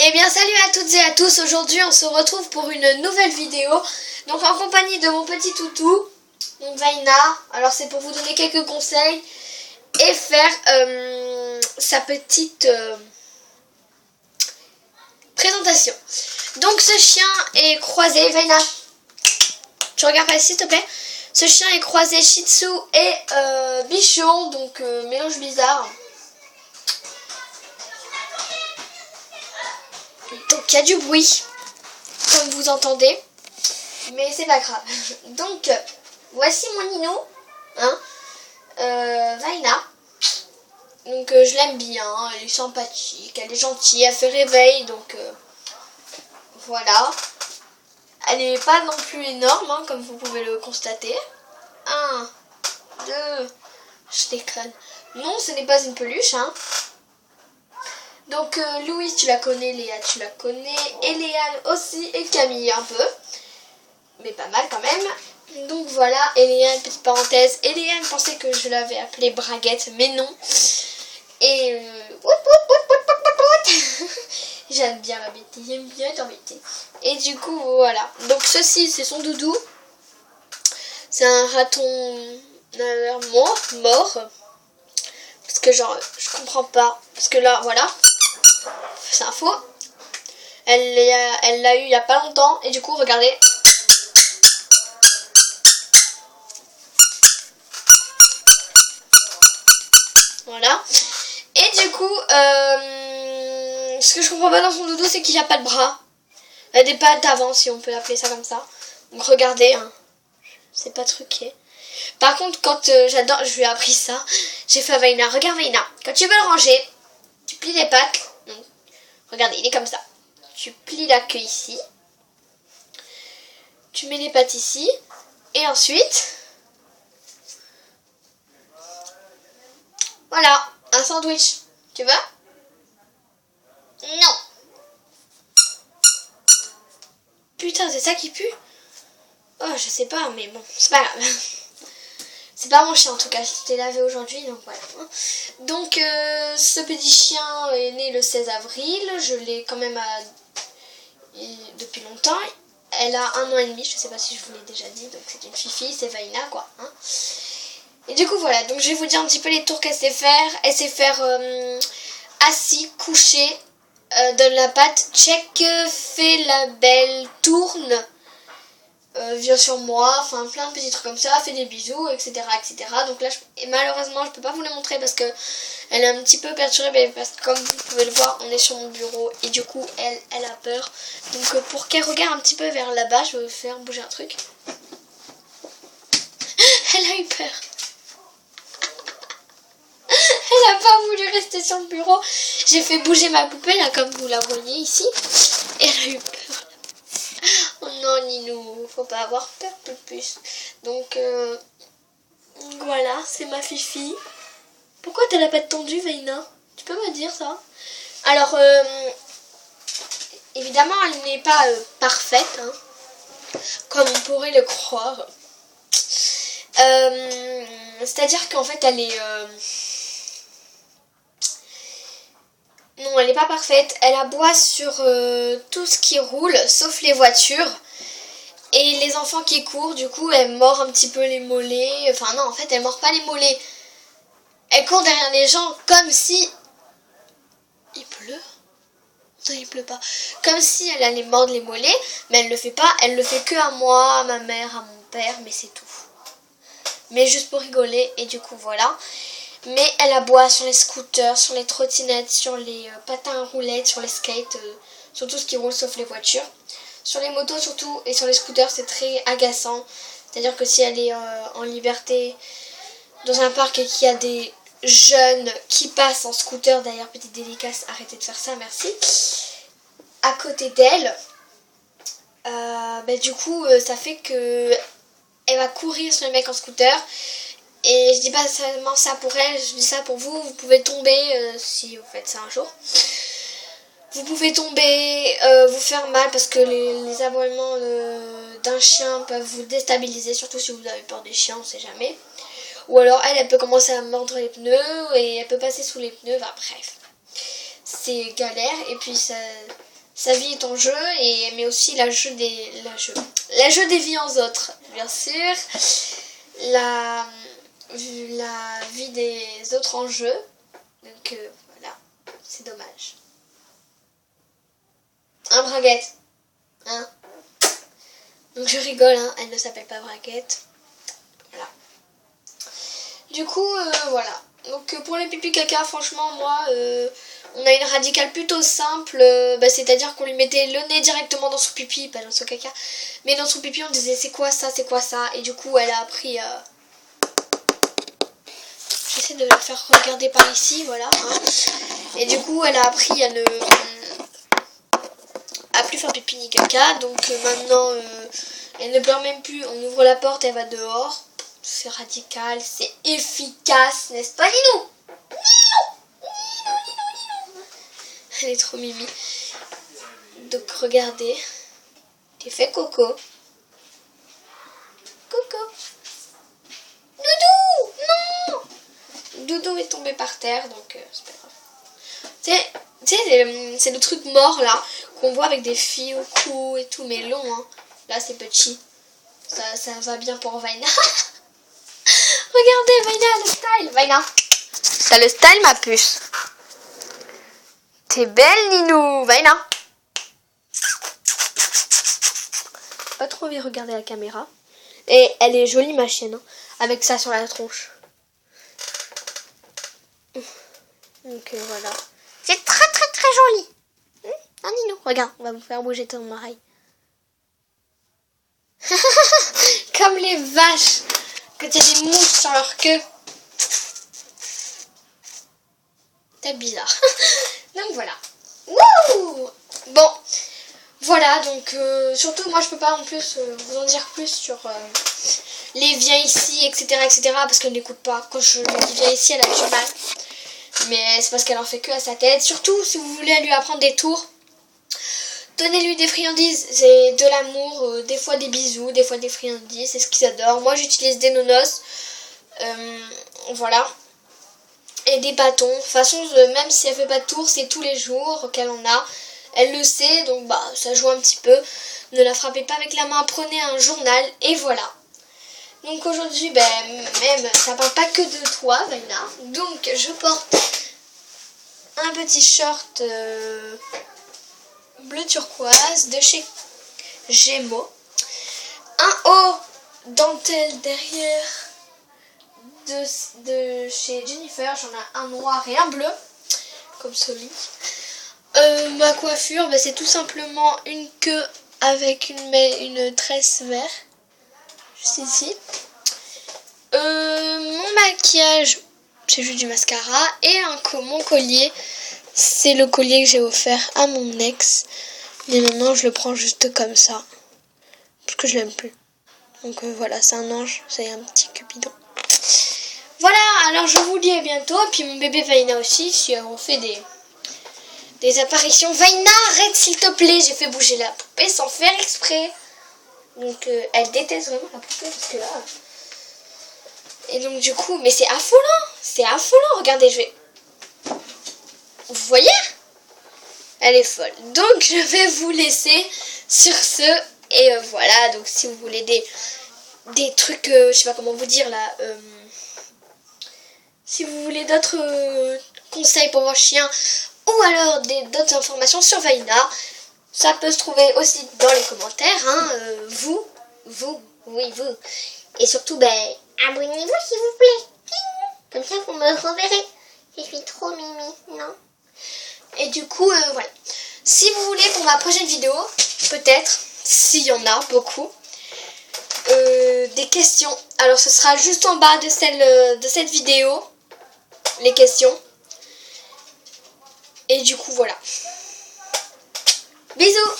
Eh bien salut à toutes et à tous, aujourd'hui on se retrouve pour une nouvelle vidéo, donc en compagnie de mon petit toutou, donc Vaina. Alors c'est pour vous donner quelques conseils et faire sa petite présentation. Donc ce chien est croisé, Vaina, tu regardes pas s'il te plaît. Ce chien est croisé Shih Tzu et Bichon, donc mélange bizarre. Donc il y a du bruit, comme vous entendez, mais c'est pas grave. Donc voici mon Nino, hein, Vaina. Donc je l'aime bien, elle est sympathique, elle est gentille, elle fait réveil, donc voilà. Elle n'est pas non plus énorme, hein, comme vous pouvez le constater. 1, 2, je t'écrane. Non, ce n'est pas une peluche, hein. Donc Louis tu la connais, Léa tu la connais, et Léane aussi, et Camille un peu, mais pas mal quand même. Donc voilà, et Léane, petite parenthèse, et Léane pensait que je l'avais appelée Braguette, mais non. Et j'aime bien l'embêter, j'aime bien t'embêter. Et du coup voilà, donc ceci c'est son doudou, c'est un raton mort, parce que genre je comprends pas, parce que là voilà. C'est un faux. Elle l'a eu il y a pas longtemps. Et du coup, regardez. Voilà. Et du coup, ce que je comprends pas dans son doudou, c'est qu'il n'y a pas de bras. Elle a des pattes avant, si on peut appeler ça comme ça. Donc regardez. Hein. C'est pas truqué. Par contre, quand j'adore, je lui ai appris ça. J'ai fait à Vaina. Regarde Vaina. Quand tu veux le ranger, tu plies les pattes. Donc, regardez, il est comme ça. Tu plies la queue ici. Tu mets les pattes ici. Et ensuite, voilà, un sandwich. Tu veux? Non. Putain, c'est ça qui pue? Oh, je sais pas, mais bon, c'est pas grave. C'est pas mon chien en tout cas, je t'ai lavé aujourd'hui, donc voilà. Donc, ce petit chien est né le 16 avril. Je l'ai quand même depuis longtemps. Elle a 1 an et demi, je sais pas si je vous l'ai déjà dit, donc c'est une fifi, c'est Vaina quoi. Hein. Et du coup voilà, donc je vais vous dire un petit peu les tours qu'elle sait faire. Elle sait faire assis, couché, donne la patte, check, fait la belle, tourne, vient sur moi, enfin plein de petits trucs comme ça, fait des bisous, etc. etc. Donc là, malheureusement, je peux pas vous les montrer parce que elle est un petit peu perturbée, parce que comme vous pouvez le voir, on est sur mon bureau et du coup, elle a peur. Donc pour qu'elle regarde un petit peu vers là-bas, je vais faire bouger un truc. Elle a eu peur. Elle a pas voulu rester sur le bureau. J'ai fait bouger ma poupée, là, comme vous la voyez ici. Et elle a eu peur. Oh non, Ninou, faut pas avoir peur, plus. Donc, voilà, c'est ma fifi. Pourquoi t'as la patte tendue, Vaina? Tu peux me dire ça? Alors, évidemment, elle n'est pas parfaite, hein, comme on pourrait le croire. C'est-à-dire qu'en fait, elle est... non, elle n'est pas parfaite. Elle aboie sur tout ce qui roule, sauf les voitures. Et les enfants qui courent, du coup, elle mord un petit peu les mollets. Enfin non, en fait, elle mord pas les mollets. Elle court derrière les gens comme si... Il pleut? Non, il pleut pas. Comme si elle allait mordre les mollets, mais elle le fait pas. Elle le fait que à moi, à ma mère, à mon père, mais c'est tout. Mais juste pour rigoler, et du coup, voilà. Mais elle aboie sur les scooters, sur les trottinettes, sur les patins à roulettes, sur les skates, sur tout ce qui roule sauf les voitures. Sur les motos surtout, et sur les scooters, c'est très agaçant. C'est-à-dire que si elle est en liberté dans un parc et qu'il y a des jeunes qui passent en scooter, d'ailleurs, petite dédicace, arrêtez de faire ça, merci, à côté d'elle, du coup, ça fait que elle va courir sur les mecs en scooter. Et je dis pas seulement ça pour elle, je dis ça pour vous. Vous pouvez tomber, si vous faites ça un jour. Vous pouvez tomber, vous faire mal parce que les aboiements d'un chien peuvent vous déstabiliser, surtout si vous avez peur des chiens, on sait jamais. Ou alors elle peut commencer à mordre les pneus et elle peut passer sous les pneus, enfin bref. C'est galère et puis ça, sa vie est en jeu, mais aussi la jeu des vies en autres, bien sûr. La vie des autres en jeu. Donc voilà, c'est dommage. Un Braguette. Hein? Donc je rigole, hein, elle ne s'appelle pas Braguette. Voilà. Du coup, voilà. Donc pour les pipi caca, franchement, moi, on a une radicale plutôt simple. C'est-à-dire qu'on lui mettait le nez directement dans son pipi, pas dans son caca. Mais dans son pipi, on disait c'est quoi ça, c'est quoi ça. Et du coup, elle a appris... J'essaie de la faire regarder par ici, voilà. Hein. Et du coup, elle a appris à ne... à plus faire pipi ni caca. Donc maintenant, elle ne pleure même plus. On ouvre la porte, elle va dehors. C'est radical, c'est efficace, n'est-ce pas, Ninou? Elle est trop mimi. Donc regardez. J'ai fait coco. Coco. Doudou! Non! Doudou est tombé par terre, donc c'est pas grave. Tu sais, c'est le truc mort là, qu'on voit avec des filles au cou et tout, mais long, hein. Là c'est petit. Ça va bien pour Vaina. Regardez, Vaina, le style. Vaina, t'as le style, ma puce. T'es belle, Ninou. Vaina. Pas trop envie de regarder la caméra. Et elle est jolie, ma chienne, hein, avec ça sur la tronche. Donc voilà. C'est très très très joli. Hein, Ninou, regarde, on va vous faire bouger ton oreille. Comme les vaches. Quand il y a des mouches sur leur queue. C'est bizarre. Donc voilà. Wouh! Bon. Voilà, donc surtout moi je peux pas en plus vous en dire plus sur les viens ici, etc. parce qu'elle n'écoute pas. Quand je lui dis viens ici, elle a du mal. Mais c'est parce qu'elle en fait que à sa tête. Surtout si vous voulez lui apprendre des tours. Donnez-lui des friandises, c'est de l'amour, des fois des bisous, des fois des friandises, c'est ce qu'ils adorent. Moi j'utilise des nonos, voilà, et des bâtons. De toute façon, même si elle fait pas de tour, c'est tous les jours qu'elle en a. Elle le sait, donc bah ça joue un petit peu. Ne la frappez pas avec la main, prenez un journal, et voilà. Donc aujourd'hui, même, ça parle pas que de toi, Vaina. Donc je porte un petit short... bleu turquoise de chez Gémeaux, un haut dentelle derrière de chez Jennifer, j'en ai un noir et un bleu comme celui. Ma coiffure, c'est tout simplement une queue avec une tresse vert juste ici. Mon maquillage, c'est juste du mascara, et mon collier, c'est le collier que j'ai offert à mon ex. Mais maintenant je le prends juste comme ça. Parce que je l'aime plus. Donc voilà, c'est un ange. C'est un petit cupidon. Voilà, alors je vous dis à bientôt. Et puis mon bébé Vaina aussi, si on fait des apparitions. Vaina, arrête s'il te plaît. J'ai fait bouger la poupée sans faire exprès. Donc elle déteste vraiment la poupée. Parce que là... Et donc du coup, mais c'est affolant. C'est affolant. Regardez, je vais... Vous voyez? Elle est folle. Donc je vais vous laisser sur ce. Et voilà, donc si vous voulez des trucs, je sais pas comment vous dire là. Si vous voulez d'autres conseils pour vos chiens, ou alors d'autres informations sur Vaina, ça peut se trouver aussi dans les commentaires. Hein, oui vous. Et surtout, abonnez-vous s'il vous plaît. Comme ça vous me reverrez. Je suis trop mimi, non? Et du coup, voilà. Si vous voulez pour ma prochaine vidéo, peut-être, s'il y en a beaucoup, des questions. Alors ce sera juste en bas de cette vidéo, les questions. Et du coup, voilà. Bisous!